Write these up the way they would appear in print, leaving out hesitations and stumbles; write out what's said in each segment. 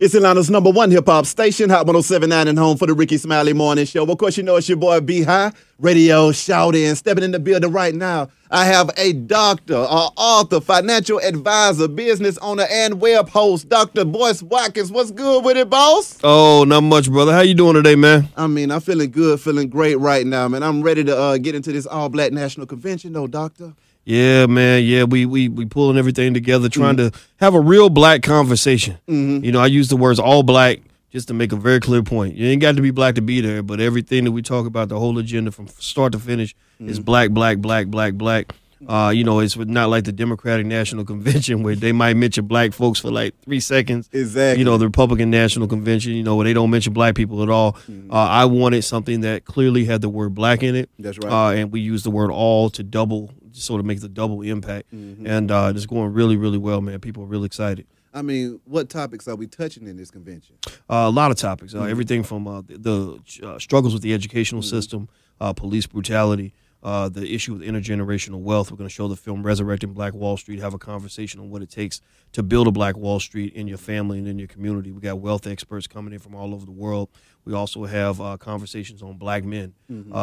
It's Atlanta's #1 hip-hop station, Hot 107.9 and home for the Ricky Smiley Morning Show. Of course, you know it's your boy B-High, radio shout-in. Stepping in the building right now, I have a doctor, author, financial advisor, business owner, and web host, Dr. Boyce Watkins. What's good with it, boss? Oh, not much, brother. How you doing today, man? I mean, I'm feeling good, feeling great right now, man. I'm ready to get into this all-black national convention, though, doctor. Yeah, man. Yeah, we pulling everything together, trying to have a real black conversation. You know, I use the words all black just to make a very clear point. You ain't got to be black to be there, but everything that we talk about, the whole agenda from start to finish is black, black, black, black, black. You know, it's not like the Democratic National Convention where they might mention black folks for like 3 seconds. Exactly. You know, the Republican National Convention, you know, where they don't mention black people at all. I wanted something that clearly had the word black in it. That's right. And we used the word all to double, sort of make the double impact. And it's going really, really well, man. People are really excited. I mean, what topics are we touching in this convention? A lot of topics. Everything from the struggles with the educational system, police brutality, the issue with intergenerational wealth. We're going to show the film Resurrecting Black Wall Street, have a conversation on what it takes to build a Black Wall Street in your family and in your community. We got wealth experts coming in from all over the world. We also have conversations on black men,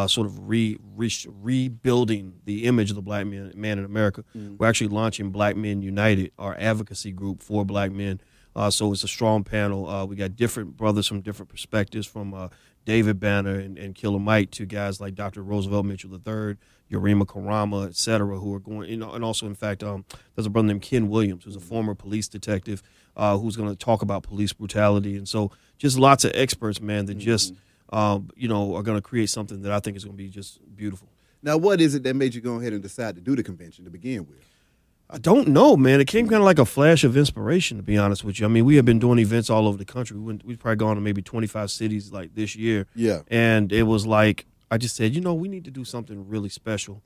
sort of rebuilding the image of the black man in America. We're actually launching Black Men United, our advocacy group for black men. So it's a strong panel. We got different brothers from different perspectives, from David Banner and Killer Mike to guys like Dr. Roosevelt Mitchell III, Yurima Karama, et cetera, who are going, you know, and also, in fact, there's a brother named Ken Williams, who's a former police detective, who's going to talk about police brutality. And so just lots of experts, man, that just, you know, are going to create something that I think is going to be just beautiful. Now, what is it that made you go ahead and decide to do the convention to begin with? I don't know, man. It came kind of like a flash of inspiration, to be honest with you. I mean, we have been doing events all over the country. We've probably gone to maybe 25 cities like this year. Yeah. And it was like, I just said, you know, we need to do something really special.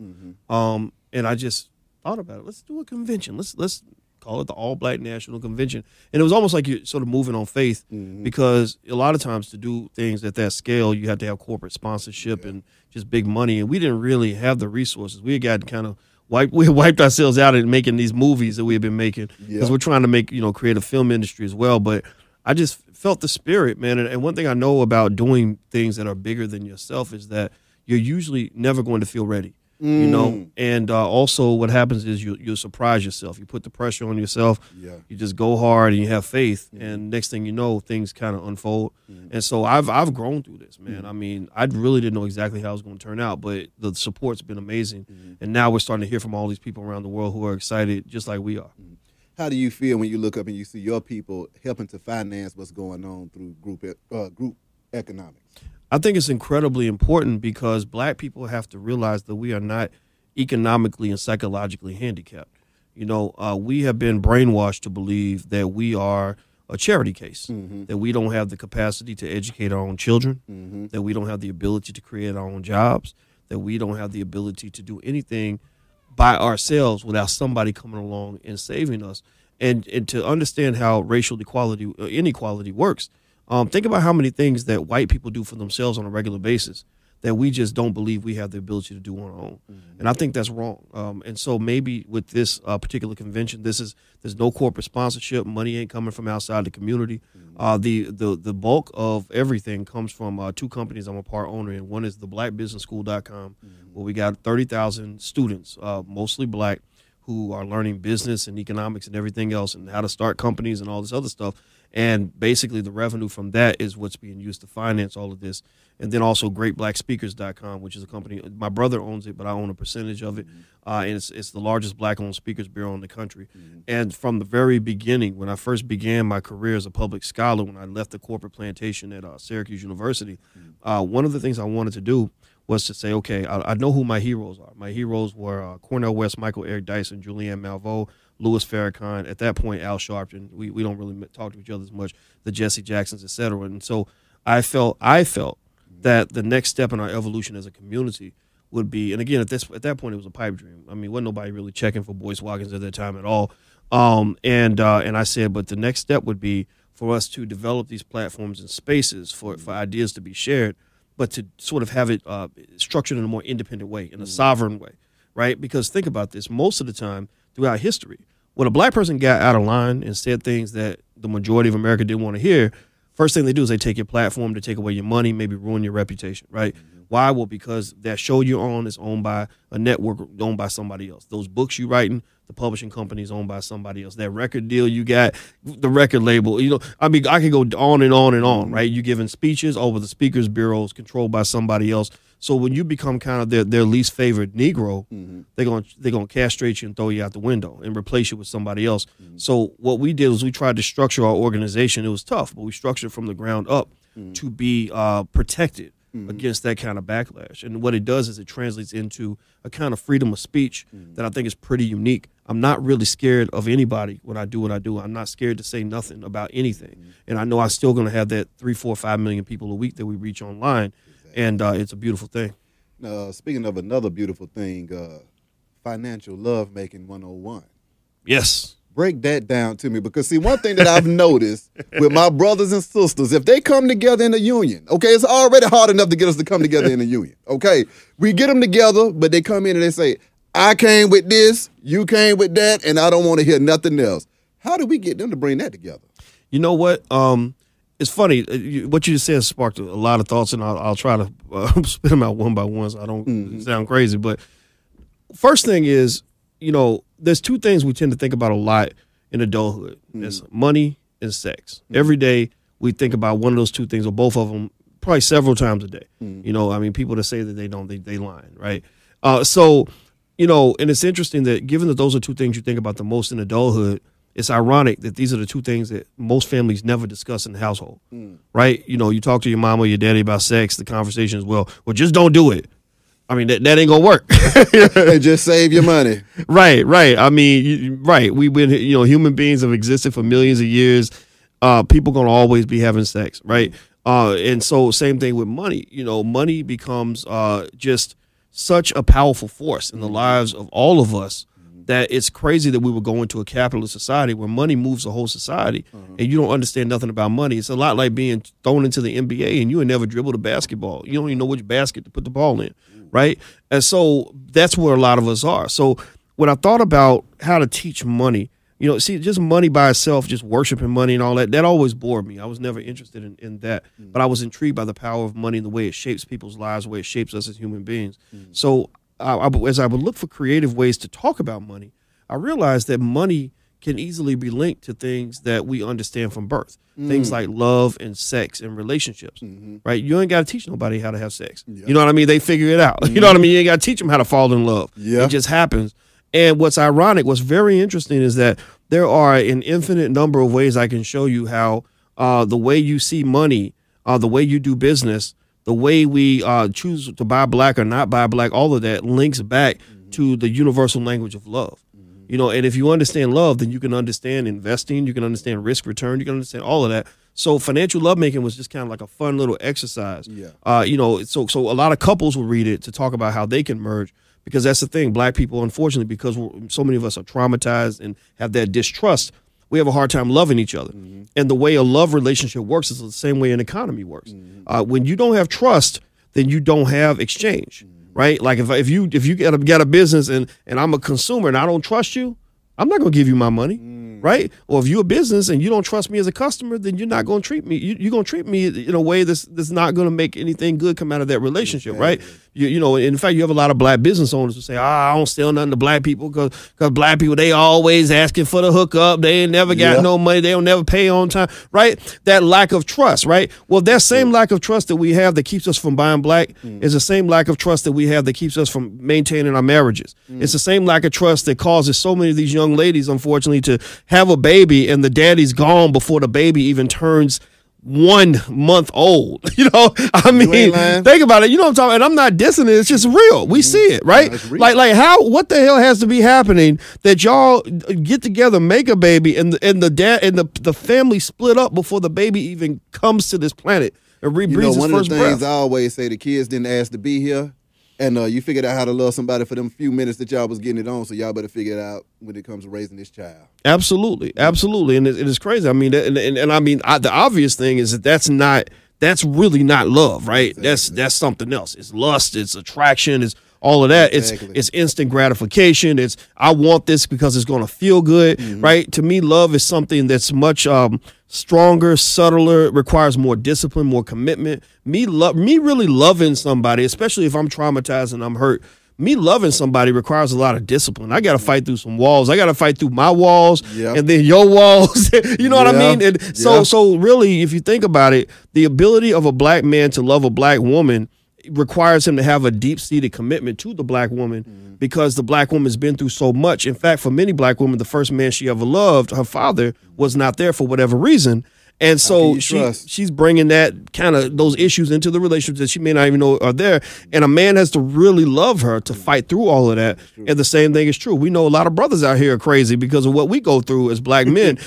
And I just thought about it. Let's do a convention. Let's call it the All Black National Convention. And it was almost like you're sort of moving on faith, because a lot of times to do things at that scale, you have to have corporate sponsorship and just big money. And we didn't really have the resources. We had gotten kind of we wiped ourselves out in making these movies that we have been making, because we're trying to make, you know, create a film industry as well. But I just felt the spirit, man. And one thing I know about doing things that are bigger than yourself is that you're usually never going to feel ready, you know. And also what happens is you'll surprise yourself. You put the pressure on yourself. You just go hard and you have faith. And next thing you know, things kind of unfold. And so I've grown through this, man. I mean, I really didn't know exactly how it was going to turn out, but the support's been amazing. And now we're starting to hear from all these people around the world who are excited just like we are. How do you feel when you look up and you see your people helping to finance what's going on through group economics? I think it's incredibly important, because black people have to realize that we are not economically and psychologically handicapped. You know, we have been brainwashed to believe that we are a charity case, that we don't have the capacity to educate our own children, that we don't have the ability to create our own jobs, that we don't have the ability to do anything by ourselves without somebody coming along and saving us. And to understand how racial inequality works, think about how many things that white people do for themselves on a regular basis that we just don't believe we have the ability to do on our own. And I think that's wrong. And so maybe with this particular convention, there's no corporate sponsorship. Money ain't coming from outside the community. The bulk of everything comes from two companies I'm a part owner in. One is the blackbusinessschool.com, where we got 30,000 students, mostly black, who are learning business and economics and everything else, and how to start companies and all this other stuff. And basically the revenue from that is what's being used to finance all of this. And then also greatblackspeakers.com, which is a company, my brother owns it, but I own a percentage of it. And it's the largest black-owned speakers bureau in the country. And from the very beginning, when I first began my career as a public scholar, when I left the corporate plantation at Syracuse University, one of the things I wanted to do was to say, okay, I know who my heroes are. My heroes were Cornel West, Michael Eric Dyson, Julianne Malveaux, Louis Farrakhan, at that point, Al Sharpton. We don't really talk to each other as much, the Jesse Jacksons, et cetera. And so I felt that the next step in our evolution as a community would be, and again, at that point, it was a pipe dream. I mean, wasn't nobody really checking for Boyce Watkins at that time at all. And I said, but the next step would be for us to develop these platforms and spaces for ideas to be shared, but to sort of have it structured in a more independent way, in a sovereign way, right? Because think about this. Most of the time throughout history, when a black person got out of line and said things that the majority of America didn't want to hear, first thing they do is they take your platform, to take away your money, maybe ruin your reputation, right? Why? Well, because that show you're on is owned by a network owned by somebody else. Those books you writing, the publishing company is owned by somebody else. That record deal you got, the record label, I mean, I could go on and on and on, right? You giving speeches over the speakers bureaus controlled by somebody else. So when you become kind of their least favorite Negro, they're gonna castrate you and throw you out the window and replace you with somebody else. So what we did was we tried to structure our organization. It was tough, but we structured it from the ground up to be protected against that kind of backlash. And what it does is it translates into a kind of freedom of speech that I think is pretty unique. I'm not really scared of anybody when I do what I do. I'm not scared to say nothing about anything. And I know I'm still going to have that 3, 4, 5 million people a week that we reach online. And it's a beautiful thing. Speaking of another beautiful thing, financial lovemaking 101. Yes. Break that down to me, because see, one thing that I've noticed with my brothers and sisters, if they come together in a union, okay, it's already hard enough to get us to come together in a union, okay? We get them together, but they come in and they say, I came with this, you came with that, and I don't want to hear nothing else. How do we get them to bring that together? You know what? It's funny. What you just said sparked a lot of thoughts, and I'll try to spit them out one by one so I don't sound crazy. But first thing is, there's two things we tend to think about a lot in adulthood. It's money and sex. Every day we think about one of those two things, or both of them, probably several times a day. I mean, people that say that they don't, they lying, right? So, and it's interesting that given that those are two things you think about the most in adulthood, it's ironic that these are the two things that most families never discuss in the household, right? You talk to your mom or your daddy about sex, the conversation is, well, just don't do it. I mean, that ain't gonna work. And just save your money. Right. I mean, right. We've been, human beings have existed for millions of years. People gonna always be having sex, right? And so same thing with money. Money becomes just such a powerful force in the lives of all of us that it's crazy that we would go into a capitalist society where money moves the whole society, and you don't understand nothing about money. It's a lot like being thrown into the NBA and you would never dribbled a basketball. You don't even know which basket to put the ball in, right? And so that's where a lot of us are. So when I thought about how to teach money, see, just money by itself, just worshiping money and all that always bored me. I was never interested in that. But I was intrigued by the power of money and the way it shapes people's lives, the way it shapes us as human beings. So as I would look for creative ways to talk about money, I realized that money can easily be linked to things that we understand from birth. Things like love and sex and relationships, right? You ain't got to teach nobody how to have sex. You know what I mean? They figure it out. You know what I mean? You ain't got to teach them how to fall in love. It just happens. And what's ironic, what's very interesting is that there are an infinite number of ways I can show you how the way you see money, the way you do business, the way we choose to buy black or not buy black, all of that links back to the universal language of love. And if you understand love, then you can understand investing, you can understand risk return, you can understand all of that. So financial lovemaking was just kind of like a fun little exercise. So a lot of couples will read it to talk about how they can merge, because that's the thing. Black people, unfortunately, because so many of us are traumatized and have that distrust, we have a hard time loving each other. And the way a love relationship works is the same way an economy works. When you don't have trust, then you don't have exchange, right? Like if you got a business and I'm a consumer and I don't trust you, I'm not going to give you my money, right? Or if you're a business and you don't trust me as a customer, then you're not going to treat me. You're going to treat me in a way that's not going to make anything good come out of that relationship, right? In fact, you have a lot of black business owners who say, I don't sell nothing to black people because black people, they always asking for the hookup. They ain't never got no money. They don't never pay on time, right? That lack of trust, right? Well, that same lack of trust that we have that keeps us from buying black is the same lack of trust that we have that keeps us from maintaining our marriages. It's the same lack of trust that causes so many of these young ladies, unfortunately, to have a baby and the daddy's gone before the baby even turns 1 month old. I mean, think about it. You know what I'm talking about? And I'm not dissing it. It's just real. We see it, right? Like what the hell has to be happening that y'all get together, make a baby, and the dad and the family split up before the baby even comes to this planet and rebreathes his first breath? One of the things I always say, the kids didn't ask to be here. And you figured out how to love somebody for them few minutes that y'all was getting it on, so y'all better figure it out when it comes to raising this child. Absolutely, and it is crazy. I mean, and I mean, the obvious thing is that's really not love, right? Exactly. That's something else. It's lust, it's attraction, it's all of that. Exactly. It's instant gratification. It's I want this because it's going to feel good, right? To me, love is something that's much stronger, subtler, requires more discipline, more commitment. Me really loving somebody, especially if I'm traumatized and I'm hurt. Me loving somebody requires a lot of discipline. I got to fight through some walls. I got to fight through my walls and then your walls. You know what I mean? And so really, if you think about it, the ability of a black man to love a black woman requires him to have a deep-seated commitment to the black woman because the black woman's been through so much. In fact, for many black women, the first man she ever loved, her father, was not there for whatever reason. And so she's bringing that kind of those issues into the relationship that she may not even know are there. And a man has to really love her to fight through all of that. And the same thing is true. We know a lot of brothers out here are crazy because of what we go through as black men.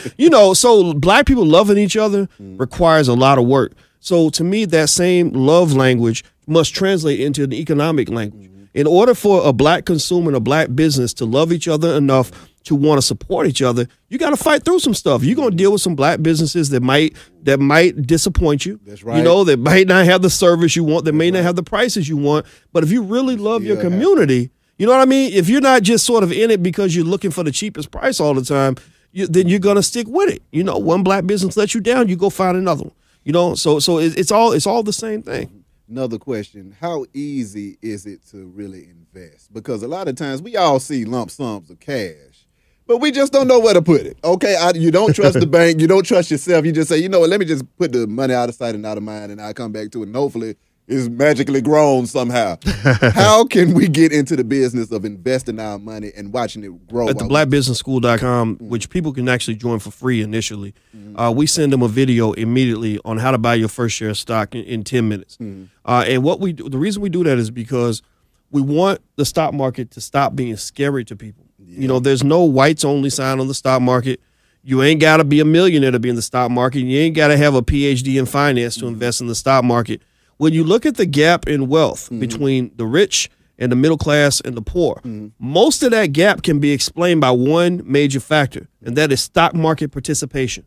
So black people loving each other requires a lot of work. So to me, that same love language must translate into an economic language. In order for a black consumer and a black business to love each other enough to want to support each other, you got to fight through some stuff. You're going to deal with some black businesses that might disappoint you. That's right. That might not have the service you want, that may not have the prices you want. But if you really love your community, you know what I mean? If you're not just sort of in it because you're looking for the cheapest price all the time, then you're going to stick with it. One black business lets you down, you go find another one. So it's all the same thing. Another question, how easy is it to really invest? Because a lot of times we all see lump sums of cash, but we just don't know where to put it. Okay, you don't trust the bank, you don't trust yourself. You just say, you know what, let me just put the money out of sight and out of mind, and I'll come back to it, and hopefully it's magically grown somehow. How can we get into the business of investing our money and watching it grow? At the blackbusinessschool.com, which people can actually join for free initially, we send them a video immediately on how to buy your first share of stock in 10 minutes. And the reason we do that is because we want the stock market to stop being scary to people. There's no whites only sign on the stock market. You ain't got to be a millionaire to be in the stock market. You ain't got to have a PhD in finance to invest in the stock market. When you look at the gap in wealth between the rich and the middle class and the poor, most of that gap can be explained by one major factor, and that is stock market participation.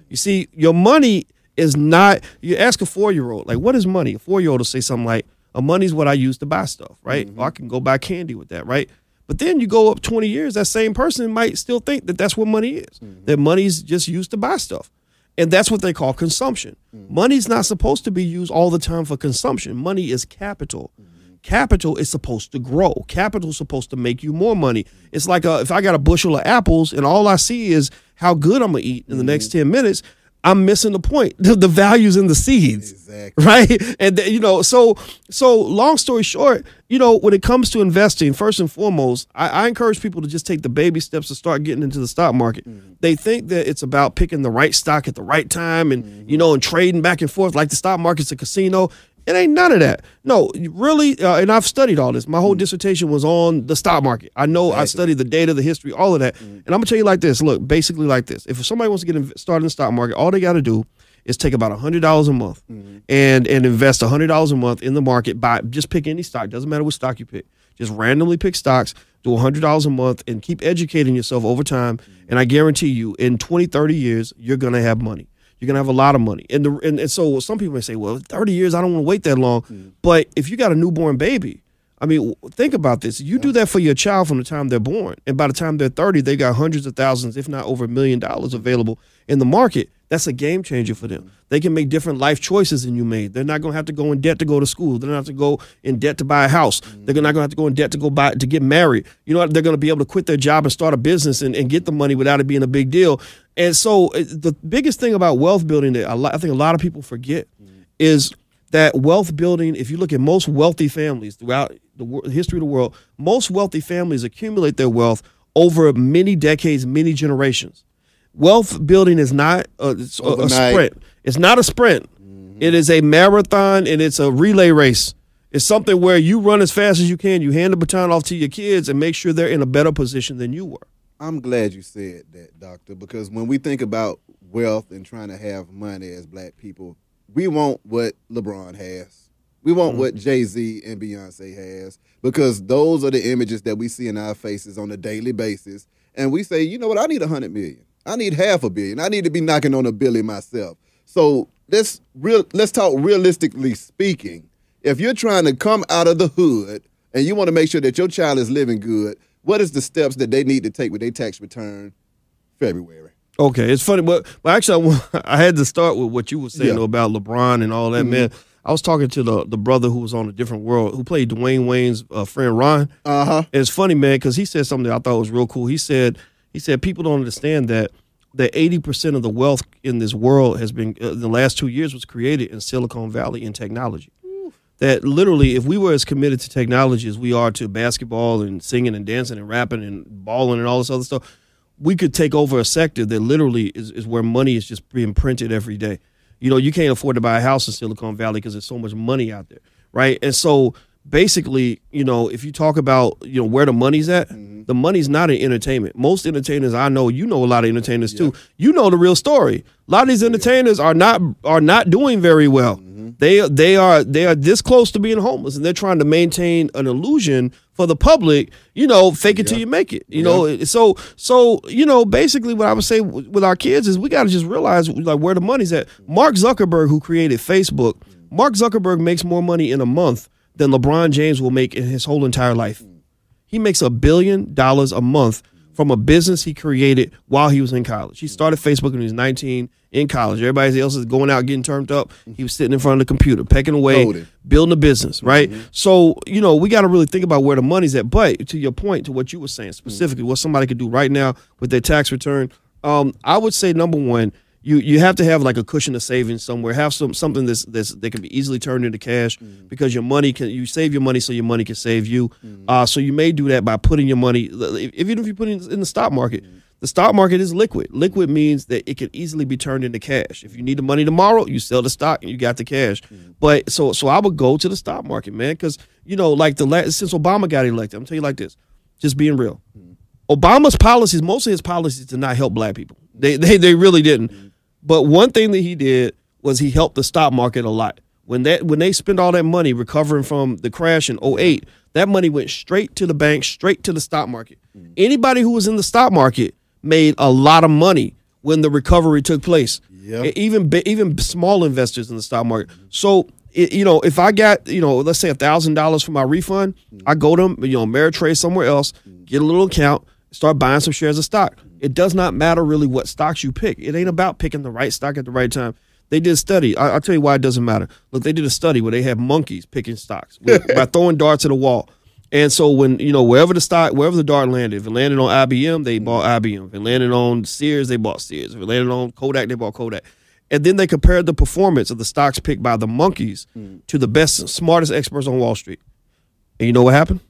You see, your money is not, you ask a 4-year-old, like, what is money? A 4-year-old will say something like, money's what I use to buy stuff, right? Or I can go buy candy with that, right? But then you go up 20 years, that same person might still think that that's what money is, that money's just used to buy stuff. And that's what they call consumption. Money's not supposed to be used all the time for consumption. Money is capital. Capital is supposed to grow. Capital is supposed to make you more money. It's like if I got a bushel of apples and all I see is how good I'm going to eat in the next 10 minutes, I'm missing the point. The value's in the seeds, right? And so long story short, when it comes to investing, first and foremost, I encourage people to just take the baby steps to start getting into the stock market. They think that it's about picking the right stock at the right time and and trading back and forth like the stock market's a casino. It ain't none of that. No, really, and I've studied all this. My whole dissertation was on the stock market. I know I studied the data, the history, all of that. And I'm going to tell you like this. Look, basically like this. If somebody wants to get started in the stock market, all they got to do is take about $100 a month and invest $100 a month in the market. Just pick any stock. Doesn't matter what stock you pick. Just randomly pick stocks, do $100 a month, and keep educating yourself over time. And I guarantee you, in 20, 30 years, you're going to have money. You're going to have a lot of money. And so some people may say, well, 30 years, I don't want to wait that long. But if you got a newborn baby, I mean, think about this. You do that for your child from the time they're born. And by the time they're 30, they got hundreds of thousands, if not over $1 million available in the market. That's a game changer for them. They can make different life choices than you made. They're not going to have to go in debt to go to school. They're not have to go in debt to buy a house. They're not going to have to go in debt to get married. You know what? They're going to be able to quit their job and start a business and get the money without it being a big deal. And so the biggest thing about wealth building that I think a lot of people forget is that wealth building, if you look at most wealthy families throughout the history of the world, most wealthy families accumulate their wealth over many decades, many generations. Wealth building is not a sprint. It's not a sprint. It is a marathon, and it's a relay race. It's something where you run as fast as you can. You hand the baton off to your kids and make sure they're in a better position than you were. I'm glad you said that, Doctor, because when we think about wealth and trying to have money as black people, we want what LeBron has. We want what Jay-Z and Beyonce has, because those are the images that we see in our faces on a daily basis. And we say, you know what, I need 100 million. I need $500 million. I need to be knocking on $1 billion myself. So let's talk realistically speaking. If you're trying to come out of the hood and you want to make sure that your child is living good, what is the steps that they need to take with their tax return February? Okay, it's funny, but actually, I had to start with what you were saying about LeBron and all that, man. I was talking to the brother who was on A Different World, who played Dwayne Wayne's friend Ron. And it's funny, man, because he said something that I thought was real cool. He said people don't understand that 80% of the wealth in this world has been in the last 2 years was created in Silicon Valley in technology. That literally, if we were as committed to technology as we are to basketball and singing and dancing and rapping and balling and all this other stuff, we could take over a sector that literally is where money is just being printed every day. You know, you can't afford to buy a house in Silicon Valley because there's so much money out there, right? And so basically, you know, if you talk about, you know, where the money's at, the money's not in entertainment. Most entertainers I know, you know a lot of entertainers too. You know the real story. A lot of these entertainers are not doing very well. They are this close to being homeless, and they're trying to maintain an illusion for the public, you know, fake it till you make it. You know, so you know, basically what I would say with our kids is we got to just realize like where the money's at. Mark Zuckerberg, who created Facebook, Mark Zuckerberg makes more money in a month than LeBron James will make in his whole entire life. He makes $1 billion a month from a business he created while he was in college. He started Facebook when he was 19 in college. Everybody else is going out getting turned up. He was sitting in front of the computer, pecking away, building a business, right? So, you know, we got to really think about where the money's at. But to your point, to what you were saying specifically, what somebody could do right now with their tax return, I would say, number one, you have to have like a cushion of savings somewhere. Have something that can be easily turned into cash because your money you save your money so your money can save you. So you may do that by putting your money, even if you put it in the stock market. The stock market is liquid. Liquid means that it can easily be turned into cash. If you need the money tomorrow, you sell the stock and you got the cash. But so I would go to the stock market, man, because you know, like since Obama got elected, I'm telling you like this, just being real. Obama's policies, most of his policies did not help black people. They really didn't. But one thing that he did was he helped the stock market a lot. When they spent all that money recovering from the crash in 2008, that money went straight to the bank, straight to the stock market. Anybody who was in the stock market made a lot of money when the recovery took place. Even small investors in the stock market. So, you know, if I got, you know, let's say $1,000 for my refund, I go to, you know, Ameritrade somewhere else, get a little account, start buying some shares of stock. It does not matter really what stocks you pick. It ain't about picking the right stock at the right time. They did a study. I'll tell you why it doesn't matter. Look, they did a study where they have monkeys picking stocks by throwing darts at a wall. And so when, you know, wherever the dart landed, if it landed on IBM, they bought IBM. If it landed on Sears, they bought Sears. If it landed on Kodak, they bought Kodak. And then they compared the performance of the stocks picked by the monkeys to the best, smartest experts on Wall Street. And you know what happened?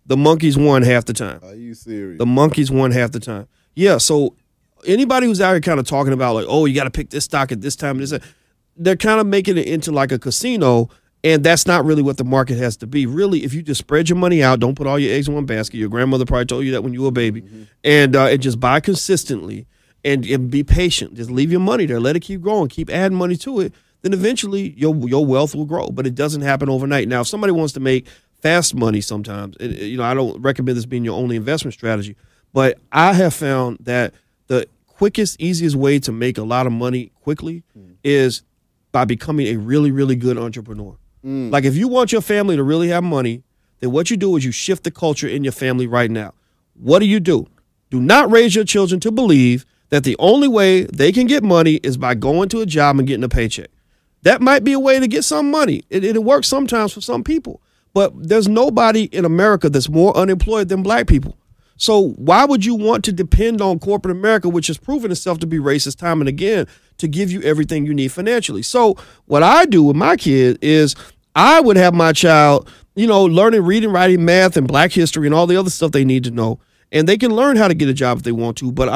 The monkeys won half the time. Are you serious? The monkeys won half the time. Yeah, so anybody who's out here kind of talking about like, oh, you got to pick this stock at this time, they're kind of making it into like a casino, and that's not really what the market has to be. Really, if you just spread your money out, don't put all your eggs in one basket. Your grandmother probably told you that when you were a baby, and just buy consistently and be patient. Just leave your money there. Let it keep growing. Keep adding money to it. Then eventually your wealth will grow, but it doesn't happen overnight. Now, if somebody wants to make fast money sometimes, you know, I don't recommend this being your only investment strategy, but I have found that the quickest, easiest way to make a lot of money quickly is by becoming a really, really good entrepreneur. Like if you want your family to really have money, then what you do is you shift the culture in your family right now. What do? Do not raise your children to believe that the only way they can get money is by going to a job and getting a paycheck. That might be a way to get some money. It works sometimes for some people. But there's nobody in America that's more unemployed than black people. So why would you want to depend on corporate America, which has proven itself to be racist time and again, to give you everything you need financially? So what I do with my kid is I would have my child, you know, learning reading, writing, math, and black history and all the other stuff they need to know. And they can learn how to get a job if they want to. But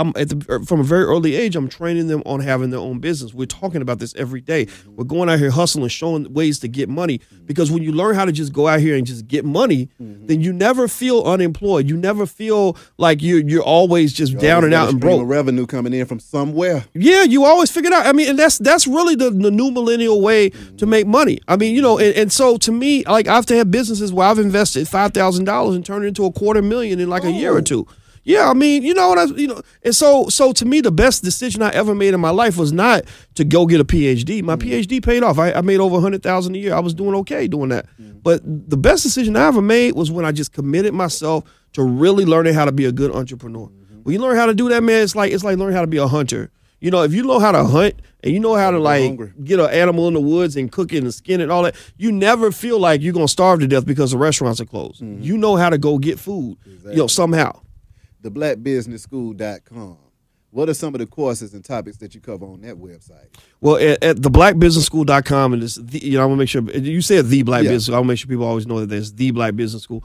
from a very early age, I'm training them on having their own business. We're talking about this every day. We're going out here hustling, showing ways to get money. Because when you learn how to just go out here and just get money, then you never feel unemployed. You never feel like you're always just down and out and broke. Revenue coming in from somewhere. Yeah, you always figure it out. I mean, and that's really the new millennial way to make money. I mean, you know, and so to me, like I've had businesses where I've invested $5,000 and turned it into $250,000 in like a year or two. Yeah, I mean, and so to me, the best decision I ever made in my life was not to go get a PhD. My PhD paid off. I made over $100,000 a year. I was doing okay doing that. But the best decision I ever made was when I just committed myself to really learning how to be a good entrepreneur. When you learn how to do that, man, it's like learning how to be a hunter. If you know how to hunt and you know how to get an animal in the woods and cook it and skin it and all that, you never feel like you're gonna starve to death because the restaurants are closed. You know how to go get food, somehow. theblackbusinessschool.com. What are some of the courses and topics that you cover on that website? Well, at theblackbusinessschool.com, and it's I want to make sure you said the Black Business School. I want to make sure people always know that there's the Black Business School.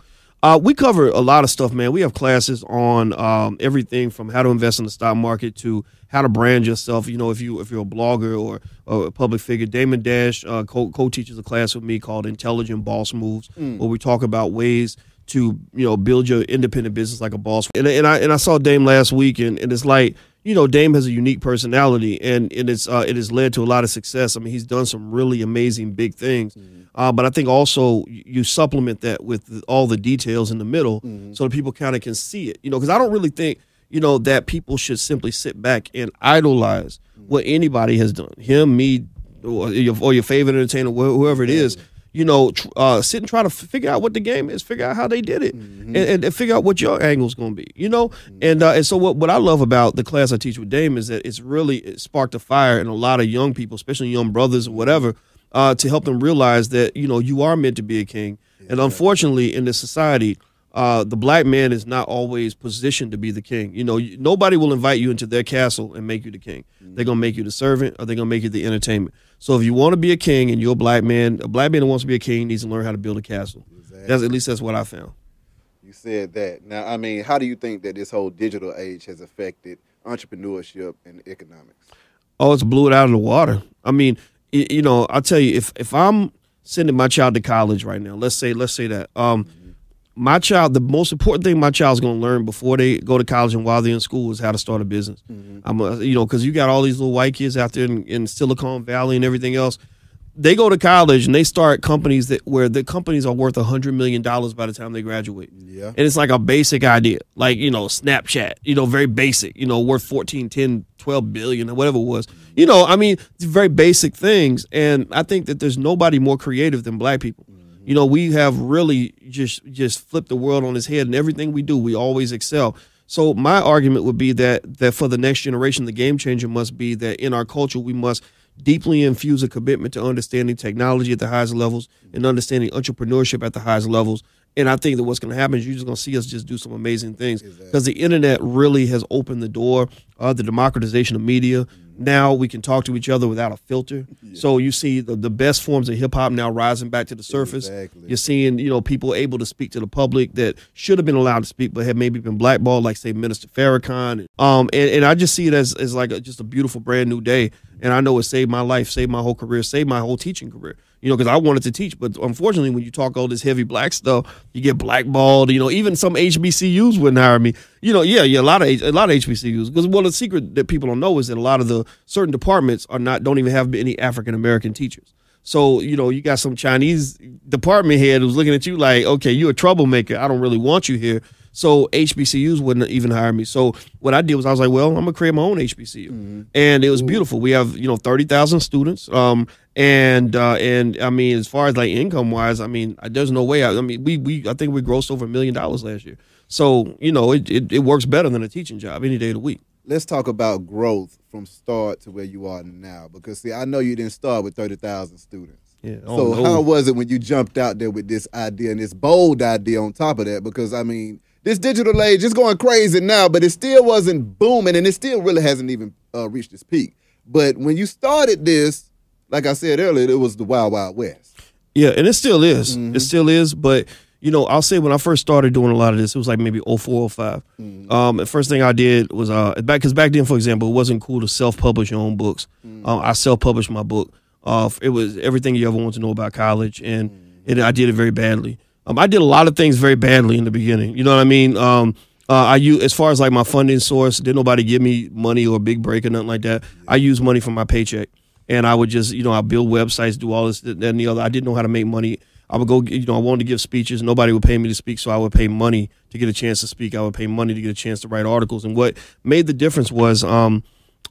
We cover a lot of stuff, man. We have classes on everything from how to invest in the stock market to how to brand yourself. If you're a blogger or a public figure. Damon Dash co-teaches a class with me called Intelligent Boss Moves, where we talk about ways to build your independent business like a boss. And I saw Dame last week, and it's like, Dame has a unique personality, and it has led to a lot of success. I mean, he's done some really amazing big things. But I think also you supplement that with all the details in the middle so that people kind of can see it. Because I don't really think, that people should simply sit back and idolize what anybody has done. Him, me, or your favorite entertainer, whoever it is. Sit and try to figure out what the game is, figure out how they did it, and figure out what your angle's going to be, And so what I love about the class I teach with Dame is that it sparked a fire in a lot of young people, especially young brothers or whatever, to help them realize that, you are meant to be a king. And unfortunately, in this society, the black man is not always positioned to be the king. Nobody will invite you into their castle and make you the king. They're going to make you the servant, or they're going to make you the entertainment. So if you want to be a king and you're a black man that wants to be a king needs to learn how to build a castle. Exactly. At least that's what I found. You said that. Now, I mean, how do you think that this whole digital age has affected entrepreneurship and economics? Oh, it's blew it out of the water. I mean, I'll tell you, if I'm sending my child to college right now, let's say that, my child, the most important thing my child's going to learn before they go to college and while they're in school is how to start a business. Because you got all these little white kids out there in Silicon Valley and everything else. They go to college and they start companies where the companies are worth $100 million by the time they graduate. Yeah. And it's like a basic idea, like, Snapchat, very basic, worth 14, 10, 12 billion or whatever it was. It's very basic things. And I think that there's nobody more creative than black people. We have really just flipped the world on its head, and everything we do, we always excel. So my argument would be that for the next generation, the game changer must be that in our culture, we must deeply infuse a commitment to understanding technology at the highest levels and understanding entrepreneurship at the highest levels. And I think that what's going to happen is you're just going to see us just do some amazing things because the internet really has opened the door, the democratization of media. Now we can talk to each other without a filter. Yeah. So you see the best forms of hip hop now rising back to the surface. Exactly. You're seeing, people able to speak to the public that should have been allowed to speak, but have maybe been blackballed, like say Minister Farrakhan. And I just see it as like just a beautiful brand new day. And I know it saved my life, saved my whole career, saved my whole teaching career. Because I wanted to teach, but unfortunately, when you talk all this heavy black stuff, you get blackballed. Even some HBCUs wouldn't hire me. A lot of HBCUs. Because the secret that people don't know is that a lot of the certain departments don't even have any African American teachers. So you got some Chinese department head who's looking at you like, okay, you're a troublemaker. I don't really want you here. So HBCUs wouldn't even hire me. So what I did was I was like, well, I'm gonna create my own HBCU, and it was beautiful. We have 30,000 students, and I mean, as far as like income wise, I mean, there's no way. I think we grossed over $1 million last year. So it works better than a teaching job any day of the week. Let's talk about growth from start to where you are now, because see, I know you didn't start with 30,000 students. Yeah. So how was it when you jumped out there with this idea and this bold idea on top of that? Because I mean, this digital age is going crazy now, but it still wasn't booming, and it still really hasn't even reached its peak. But when you started this, like I said earlier, it was the Wild Wild West. Yeah, and it still is. It still is. But, I'll say when I first started doing a lot of this, it was like maybe 04, 05. The first thing I did was, because back then, for example, it wasn't cool to self-publish your own books. I self-published my book. It was everything you ever want to know about college, and I did it very badly. I did a lot of things very badly in the beginning. You know what I mean? As far as like my funding source, didn't nobody give me money or a big break or nothing like that. I used money from my paycheck, and I would just, I build websites, do all this, that, and the other. I didn't know how to make money. I would go, I wanted to give speeches. Nobody would pay me to speak, so I would pay money to get a chance to speak. I would pay money to get a chance to write articles. And what made the difference was, a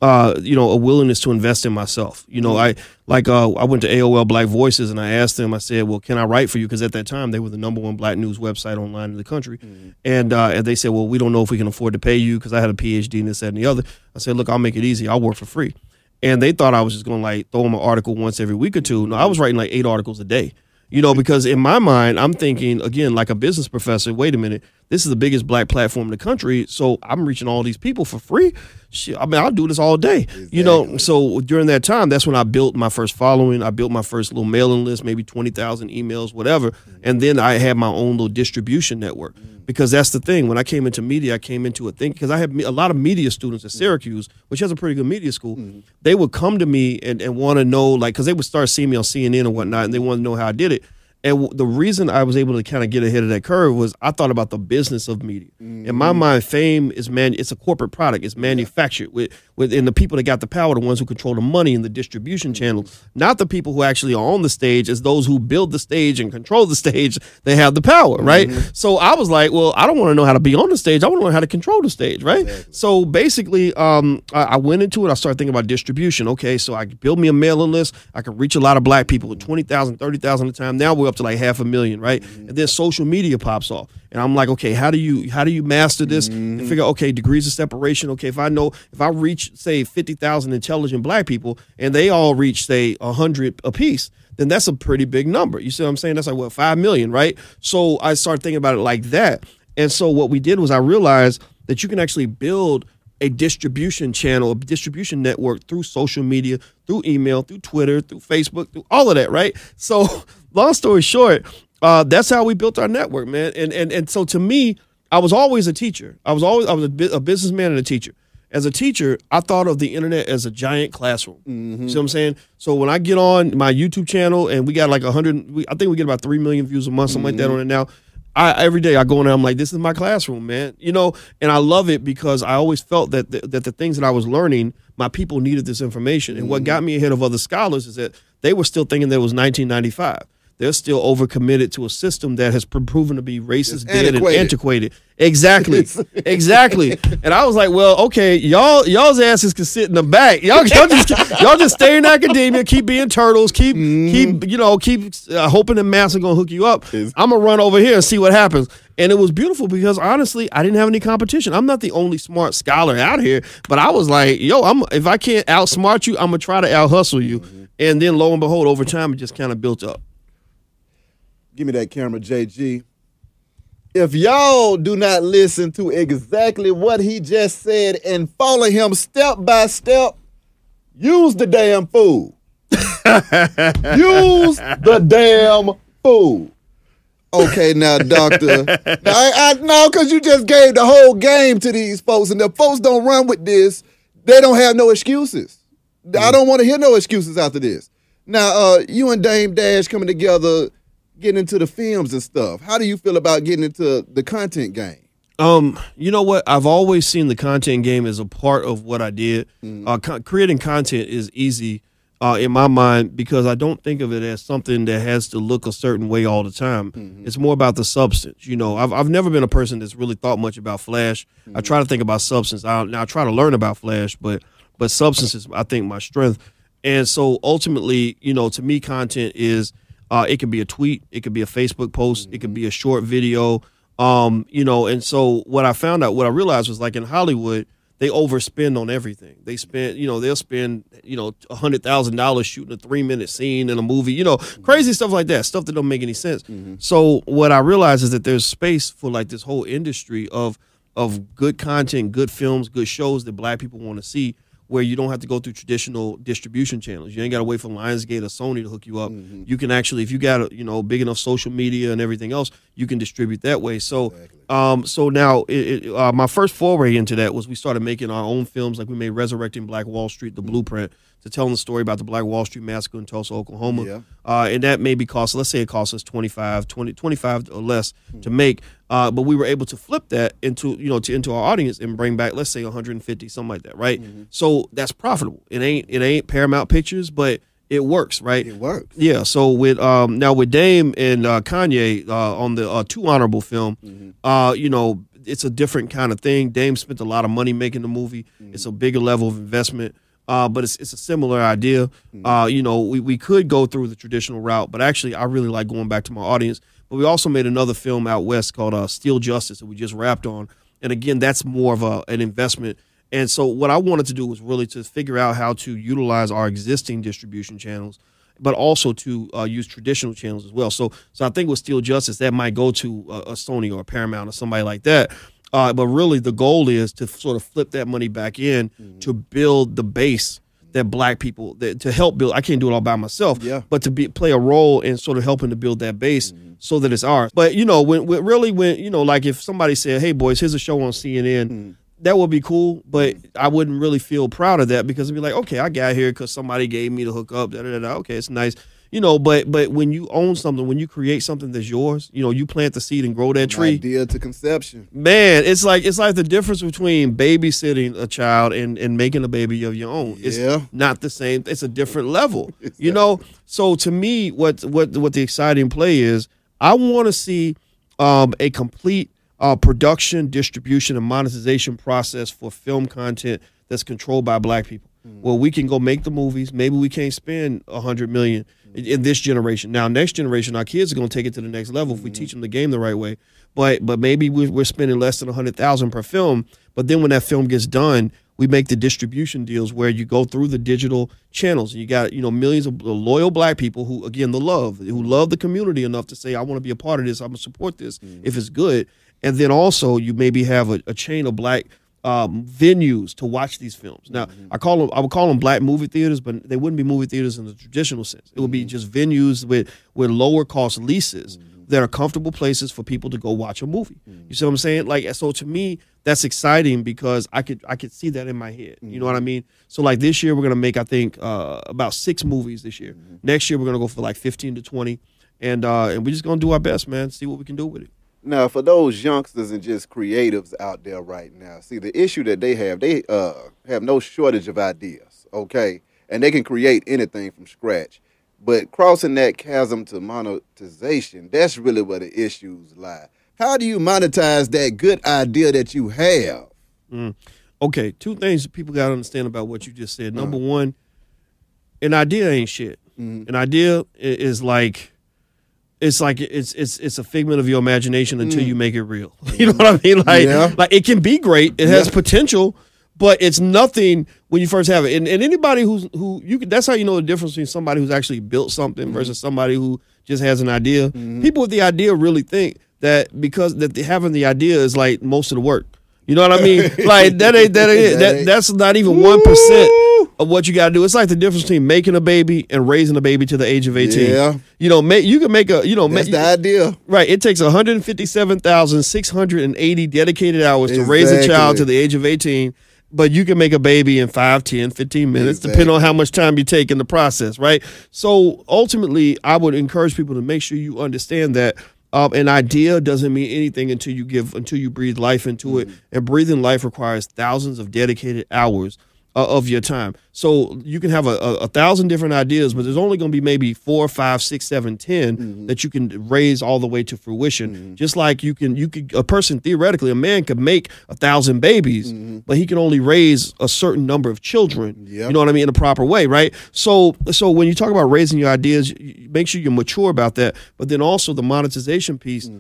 willingness to invest in myself. I went to AOL Black Voices and I asked them, I said, well, can I write for you? Because at that time they were the #1 black news website online in the country. And they said, well, we don't know if we can afford to pay you, because I had a PhD and this, that, and the other. I said, look, I'll make it easy. I'll work for free. And they thought I was just going to like throw them an article once every week or two. No, I was writing like 8 articles a day. Because in my mind, I'm thinking, again, like a business professor, wait a minute, this is the biggest black platform in the country, so I'm reaching all these people for free. Shit, I mean, I'll do this all day. Exactly. So during that time, that's when I built my first following. I built my first little mailing list, maybe 20,000 emails, whatever. And then I had my own little distribution network. Because that's the thing. When I came into media, I came into a thing, because I had a lot of media students at Syracuse, which has a pretty good media school. They would come to me and want to know, like, because they would start seeing me on CNN and whatnot, and they want to know how I did it. And the reason I was able to kind of get ahead of that curve was I thought about the business of media. In my mind, fame is it's a corporate product. It's manufactured and the people that got the power, the ones who control the money and the distribution channels, not the people who actually are on the stage, as those who build the stage and control the stage. They have the power, right? So I was like, well, I don't want to know how to be on the stage. I want to learn how to control the stage, right? Exactly. So basically, I went into it. I started thinking about distribution. Okay, so I could build me a mailing list. I could reach a lot of black people with 20,000, 30,000 at a time. Now we're up to like 500,000, right? And then social media pops off. And I'm like, okay, how do you master this and figure out, okay, degrees of separation. Okay, if I reach, say, 50,000 intelligent black people and they all reach, say, 100 apiece, then that's a pretty big number. You see what I'm saying? That's like, what, 5 million, right? So I started thinking about it like that. And so what we did was I realized that you can actually build a distribution channel, a distribution network through social media, through email, through Twitter, through Facebook, through all of that, right? So long story short, that's how we built our network, man. And so to me, I was always a teacher. I was a businessman and a teacher. As a teacher, I thought of the internet as a giant classroom. You see what I'm saying? So when I get on my YouTube channel and we got like 100, I think we get about 3 million views a month, something like that on it now. Every day I go in there, I'm like, this is my classroom, man. And I love it because I always felt that the things that I was learning, my people needed this information. And what got me ahead of other scholars is that they were still thinking that it was 1995. They're still overcommitted to a system that has proven to be racist, dead, and antiquated. Exactly. Exactly. And I was like, well, okay, y'all's asses can sit in the back. Y'all just stay in academia, keep being turtles, keep hoping that maths are gonna hook you up. I'm gonna run over here and see what happens. And it was beautiful because honestly, I didn't have any competition. I'm not the only smart scholar out here, but I was like, yo, if I can't outsmart you, I'm gonna try to out hustle you. And then lo and behold, over time, it just kind of built up. Give me that camera, JG. If y'all do not listen to exactly what he just said and follow him step by step, use the damn fool. Use the damn fool. Okay, now, doctor. Now, because you just gave the whole game to these folks, and the folks don't run with this, they don't have no excuses. I don't want to hear no excuses after this. Now, you and Dame Dash coming together, getting into the films and stuff. How do you feel about getting into the content game? You know what? I've always seen the content game as a part of what I did. Creating content is easy in my mind because I don't think of it as something that has to look a certain way all the time. It's more about the substance. I've never been a person that's really thought much about flash. I try to think about substance. I try to learn about flash, but substance is, I think, my strength. And so ultimately, to me, content is it could be a tweet, it could be a Facebook post, it could be a short video, and so what I realized was, like, in Hollywood, they overspend on everything. They spend, they'll spend, $100,000 shooting a 3-minute scene in a movie, crazy stuff like that, stuff that don't make any sense. So what I realized is that there's space for like this whole industry of good content, good films, good shows that black people want to see, where you don't have to go through traditional distribution channels. You ain't got to wait for Lionsgate or Sony to hook you up. You can actually, if you got big enough social media and everything else, you can distribute that way. So, so now my first foray into that was we started making our own films. Like we made Resurrecting Black Wall Street, the blueprint to telling the story about the Black Wall Street Massacre in Tulsa, Oklahoma. And that maybe cost, let's say it cost us $25 or less to make. But we were able to flip that into our audience and bring back, let's say, 150, something like that, right? So that's profitable. It ain't Paramount Pictures, but it works, right? It works. Yeah. So with now with Dame and Kanye on the Too Honorable film, you know, it's a different kind of thing. Dame spent a lot of money making the movie. It's a bigger level of investment. But it's a similar idea. You know, we could go through the traditional route, but actually I really like going back to my audience. But we also made another film out west called Steel Justice that we just wrapped on. And again, that's more of an investment. And so what I wanted to do was really to figure out how to utilize our existing distribution channels, but also to use traditional channels as well. So I think with Steel Justice, that might go to a Sony or a Paramount or somebody like that. But really the goal is to sort of flip that money back in to build the base that black people, to help build. I can't do it all by myself, but to play a role in sort of helping to build that base so that it's ours. But, you know, when you know, like if somebody said, hey, boys, here's a show on CNN, that would be cool, but I wouldn't really feel proud of that because it'd be like, okay, I got here because somebody gave me the hookup, okay, it's nice. You know, but when you own something, when you create something that's yours, you know, you plant the seed and grow that tree. Idea to conception. Man, it's like the difference between babysitting a child and making a baby of your own. It's not the same. It's a different level. You know? So to me, what the exciting play is, I want to see a complete production, distribution, and monetization process for film content that's controlled by black people. Well, we can go make the movies. Maybe we can't spend $100 million in this generation. Now, next generation, our kids are going to take it to the next level if we teach them the game the right way. But maybe we're spending less than $100,000 per film. But then when that film gets done, we make the distribution deals where you go through the digital channels. You got, you know, millions of loyal black people who, again, who love the community enough to say, I want to be a part of this. I'm going to support this if it's good. And then also you maybe have a chain of black venues to watch these films. Now, I would call them black movie theaters, but they wouldn't be movie theaters in the traditional sense. It would be just venues with lower cost leases that are comfortable places for people to go watch a movie. You see what I'm saying? Like, so to me, that's exciting because I could see that in my head. You know what I mean? So like this year, we're gonna make, I think, about 6 movies this year. Next year, we're gonna go for like 15 to 20, and we're just gonna do our best, man. See what we can do with it. Now, for those youngsters and just creatives out there right now, see, the issue that they have no shortage of ideas, okay? And they can create anything from scratch. But crossing that chasm to monetization, that's really where the issues lie. How do you monetize that good idea that you have? Okay, 2 things that people got to understand about what you just said. Number one, an idea ain't shit. An idea is like... It's a figment of your imagination until you make it real. You know what I mean? Like it can be great. It has potential, but it's nothing when you first have it. And anybody that's how you know the difference between somebody who's actually built something versus somebody who just has an idea. People with the idea really think that because having the idea is like most of the work. You know what I mean? Like that's not even 1% of what you got to do. It's like the difference between making a baby and raising a baby to the age of 18. Yeah. You know, you can make a, you know, that's the idea. Right. It takes 157,680 dedicated hours to raise a child to the age of 18, but you can make a baby in 5, 10, 15 minutes, depending on how much time you take in the process, right? So ultimately, I would encourage people to make sure you understand that an idea doesn't mean anything until you breathe life into it. And breathing life requires thousands of dedicated hours of your time. So you can have a 1,000 different ideas, but there's only going to be maybe 4, 5, 6, 7, 10 that you can raise all the way to fruition. Just like a person, theoretically, a man could make 1,000 babies, but he can only raise a certain number of children. You know what I mean? In a proper way, right? So when you talk about raising your ideas, make sure you're mature about that. But then also the monetization piece,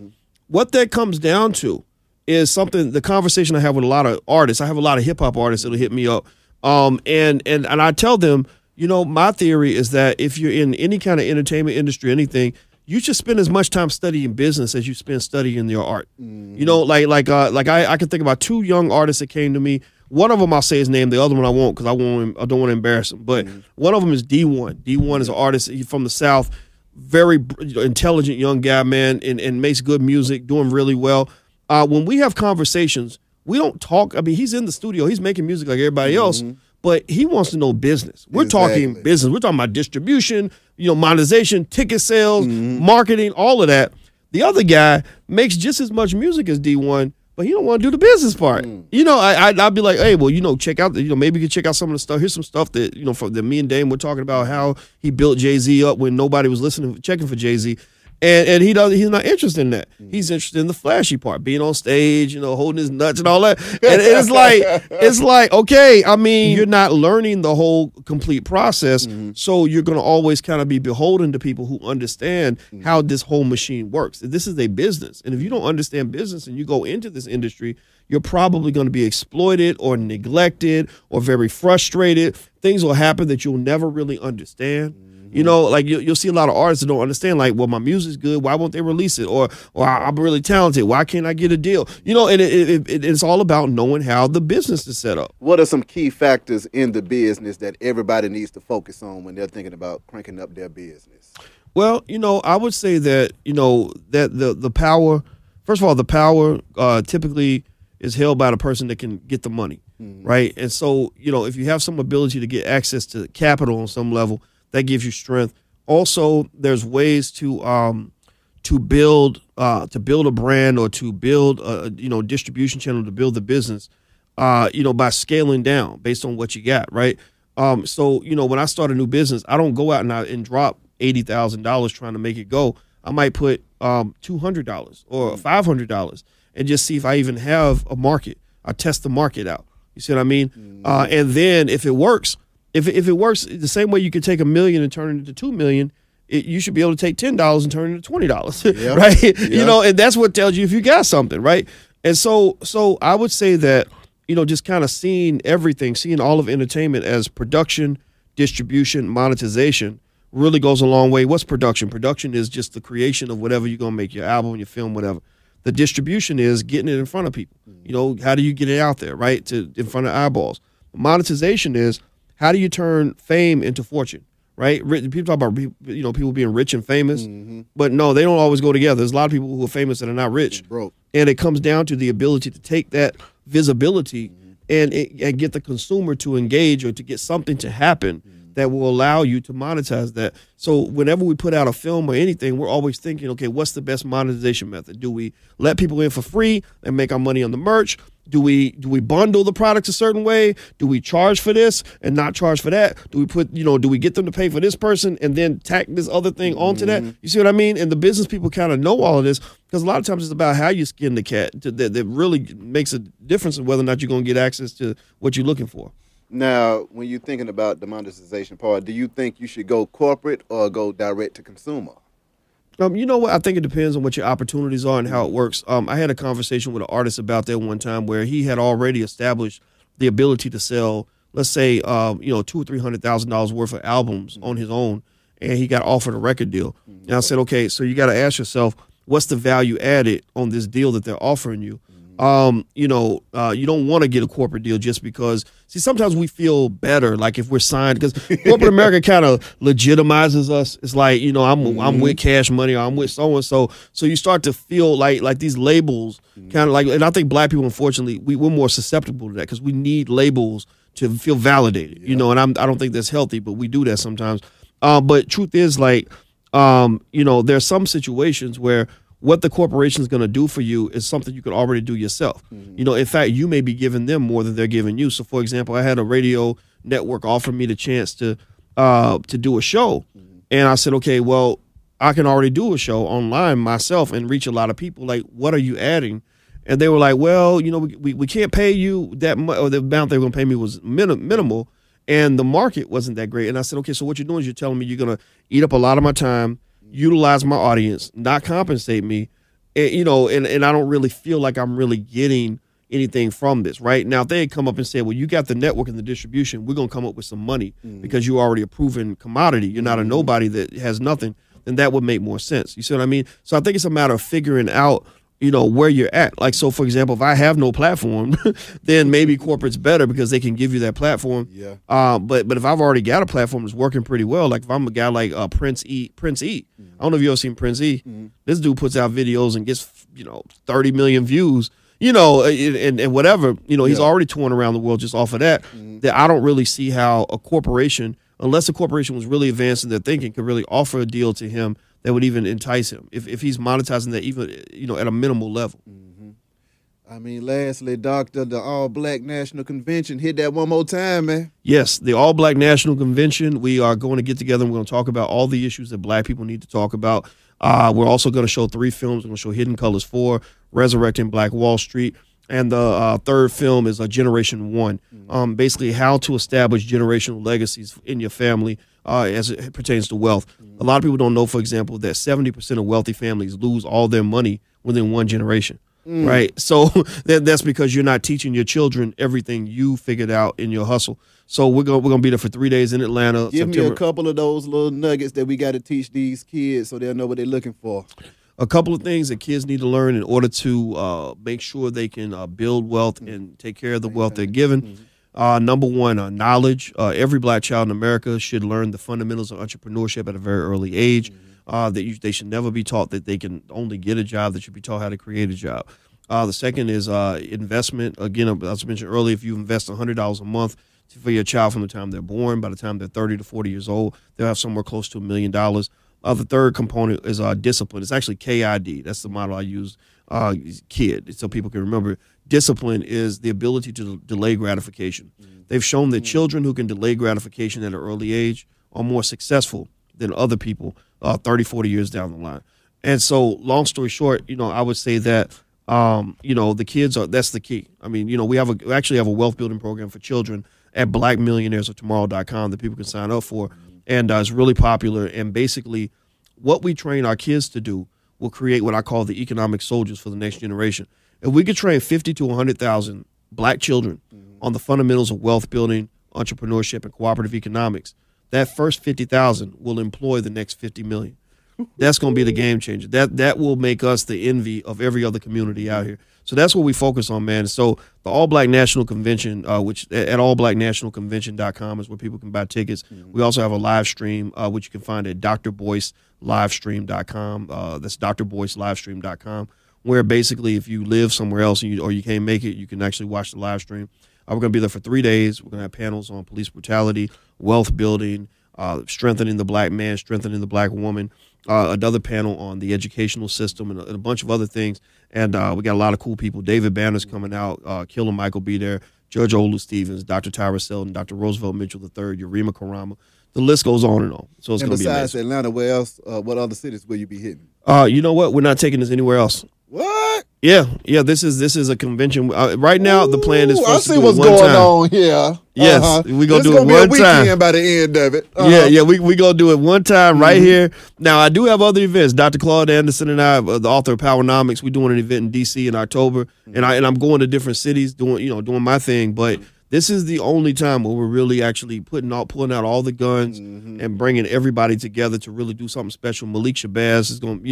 what that comes down to is something, the conversation I have with a lot of artists. I have a lot of hip hop artists that'll hit me up. And I tell them, you know, my theory is that if you're in any kind of entertainment industry, anything, you should spend as much time studying business as you spend studying your art. You know, like I can think about 2 young artists that came to me. One of them I'll say his name, the other one I won't because I don't want to embarrass him. But one of them is D1. D1 is an artist from the South, very intelligent young guy, man, and makes good music, doing really well. When we have conversations, we don't talk. I mean, he's in the studio. He's making music like everybody else, but he wants to know business. We're talking business. We're talking about distribution, you know, monetization, ticket sales, marketing, all of that. The other guy makes just as much music as D1, but he don't want to do the business part. You know, I'd be like, hey, well, you know, check out, maybe you could check out some of the stuff. Here's some stuff that, you know, that me and Dame were talking about, how he built Jay-Z up when nobody was checking for Jay-Z. And he's not interested in that. He's interested in the flashy part, being on stage, you know, holding his nuts and all that. And it's like, okay, I mean, you're not learning the whole complete process. So you're going to always kind of be beholden to people who understand how this whole machine works. This is a business. And if you don't understand business and you go into this industry, you're probably going to be exploited or neglected or very frustrated. Things will happen that you'll never really understand. You know, like you'll see a lot of artists that don't understand, like, well, my music's good, why won't they release it? Or I'm really talented, why can't I get a deal? You know, and it's all about knowing how the business is set up. What are some key factors in the business that everybody needs to focus on when they're thinking about cranking up their business? Well, you know, I would say that, you know, that the power, first of all, the power typically is held by the person that can get the money, right? And so, you know, if you have some ability to get access to capital on some level, that gives you strength. Also, there's ways to build a brand or to build a distribution channel to build the business, by scaling down based on what you got, right? So you know, when I start a new business, I don't go out and drop $80,000 trying to make it go. I might put $200 or $500 and just see if I even have a market. I test the market out. You see what I mean? And then if it works. If it works the same way you could take $1 million and turn it into $2 million, you should be able to take $10 and turn it into $20, right? Yeah. You know, and that's what tells you if you got something, right? And so I would say that, you know, just kind of seeing everything, seeing all of entertainment as production, distribution, monetization really goes a long way. What's production? Production is just the creation of whatever you're gonna make, your album, your film, whatever. The distribution is getting it in front of people. You know, how do you get it out there, right? In front of eyeballs. Monetization is, how do you turn fame into fortune, right? People talk about, you know, people being rich and famous, but no, they don't always go together. There's a lot of people who are famous that are not rich. Broke. And it comes down to the ability to take that visibility and get the consumer to engage or to get something to happen that will allow you to monetize that. So whenever we put out a film or anything, we're always thinking, okay, what's the best monetization method? Do we let people in for free and make our money on the merch? Do we bundle the products a certain way? Do we charge for this and not charge for that? Do we get them to pay for this person and then tack this other thing onto that? You see what I mean? And the business people kind of know all of this, because a lot of times it's about how you skin the cat that really makes a difference in whether or not you're going to get access to what you're looking for. Now, when you're thinking about the monetization part, do you think you should go corporate or go direct to consumer? You know what? I think it depends on what your opportunities are and how it works. I had a conversation with an artist about that one time where he had already established the ability to sell, let's say, $200,000 or $300,000 worth of albums on his own, and he got offered a record deal. And I said, okay, so you got to ask yourself, what's the value added on this deal that they're offering you? You don't want to get a corporate deal just because, see, sometimes we feel better, like if we're signed, because corporate America kind of legitimizes us. It's like, you know, I'm with Cash Money or I'm with so-and-so. So you start to feel like these labels kind of like, and I think black people, unfortunately, we're more susceptible to that because we need labels to feel validated, you know, and I don't think that's healthy, but we do that sometimes. But truth is, like, there's some situations where what the corporation is going to do for you is something you could already do yourself. You know, in fact, you may be giving them more than they're giving you. So, for example, I had a radio network offer me the chance to do a show. And I said, okay, well, I can already do a show online myself and reach a lot of people. Like, what are you adding? And they were like, well, you know, we can't pay you that much, or the amount they were going to pay me was minimal. And the market wasn't that great. And I said, okay, so what you're doing is you're telling me you're going to eat up a lot of my time, utilize my audience, not compensate me, and I don't really feel like I'm really getting anything from this, right? Now, if they had come up and said, well, you got the network and the distribution, we're going to come up with some money because you're already a proven commodity. You're not a nobody that has nothing, then that would make more sense. You see what I mean? So I think it's a matter of figuring out, you know, where you're at. Like, so for example, if I have no platform, then maybe corporate's better because they can give you that platform. Yeah. But if I've already got a platform that's working pretty well, like if I'm a guy like Prince E. I don't know if you ever seen Prince E. This dude puts out videos and gets, 30 million views, and whatever, he's already touring around the world just off of that. That I don't really see how a corporation, unless a corporation was really advanced in their thinking, could really offer a deal to him that would even entice him if he's monetizing that even at a minimal level. I mean, lastly, Doctor, the All Black National Convention, hit that one more time, man. Yes, the All Black National Convention. We are going to get together and we're going to talk about all the issues that Black people need to talk about. We're also going to show 3 films. We're going to show Hidden Colors 4, Resurrecting Black Wall Street, and the third film is Generation 1, basically how to establish generational legacies in your family as it pertains to wealth. A lot of people don't know, for example, that 70% of wealthy families lose all their money within one generation. Right. So that's because you're not teaching your children everything you figured out in your hustle. So we're gonna be there for 3 days in Atlanta. Give me a couple of those little nuggets that we got to teach these kids so they'll know what they're looking for. A couple of things that kids need to learn in order to make sure they can build wealth and take care of the wealth they're given. Number one, knowledge. Every Black child in America should learn the fundamentals of entrepreneurship at a very early age. They should never be taught that they can only get a job. They should be taught how to create a job. The second is investment. Again, as I mentioned earlier, if you invest $100 a month for your child from the time they're born, by the time they're 30 to 40 years old, they'll have somewhere close to $1 million. The third component is discipline. It's actually KID. That's the model I use, KID, so people can remember. Discipline is the ability to delay gratification. They've shown that children who can delay gratification at an early age are more successful than other people 30, 40 years down the line. And so, long story short, I would say that, the kids that's the key. I mean, we actually have a wealth building program for children at blackmillionairesoftomorrow.com that people can sign up for. And it's really popular. And basically, what we train our kids to do will create what I call the economic soldiers for the next generation. If we could train 50 to 100,000 Black children on the fundamentals of wealth building, entrepreneurship, and cooperative economics, that first 50,000 will employ the next 50 million. That's going to be the game changer. That will make us the envy of every other community out here. So that's what we focus on, man. So the All Black National Convention, which at allblacknationalconvention.com is where people can buy tickets. We also have a live stream, which you can find at drboycelivestream.com. That's drboycelivestream.com, where basically if you live somewhere else or you can't make it, you can actually watch the live stream. We're going to be there for 3 days. We're going to have panels on police brutality, wealth building, strengthening the Black man, strengthening the Black woman, another panel on the educational system, and a bunch of other things. And we got a lot of cool people. David Banner's coming out. Killer Mike will be there. Judge Olu Stevens, Dr. Tyra Selden, Dr. Roosevelt Mitchell III, Urema Karama. The list goes on and on. So it's going to be amazing. Besides Atlanta, where else? What other cities will you be hitting? You know what? We're not taking this anywhere else. What? Yeah. This is a convention. Right now, the plan is for us to do it I see what's going on here. Yes, we gonna do it one time. Weekend by the end of it. Yeah, we gonna do it one time right here. Now, I do have other events. Dr. Claude Anderson and I, the author of Powernomics, we're doing an event in D.C. in October, and I'm going to different cities doing my thing. But this is the only time where we're really actually pulling out all the guns and bringing everybody together to really do something special. Malik Shabazz is going,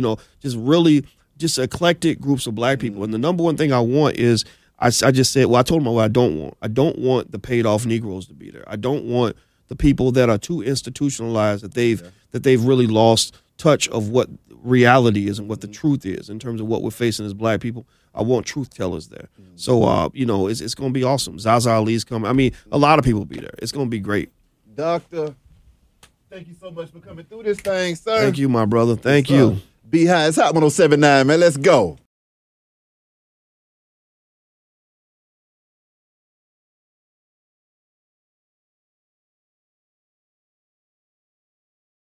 just eclectic groups of Black people. And the number one thing I want is, I just said, I told them what I don't want. I don't want the paid off Negroes to be there. I don't want the people that are too institutionalized that they've really lost touch of what reality is and what the truth is in terms of what we're facing as Black people. I want truth tellers there. So, it's going to be awesome. Zaza Ali's coming. I mean, a lot of people will be there. It's going to be great. Doctor, thank you so much for coming through this thing, sir. Thank you, my brother. Thank you. Be high. It's Hot 107.9, man. Let's go.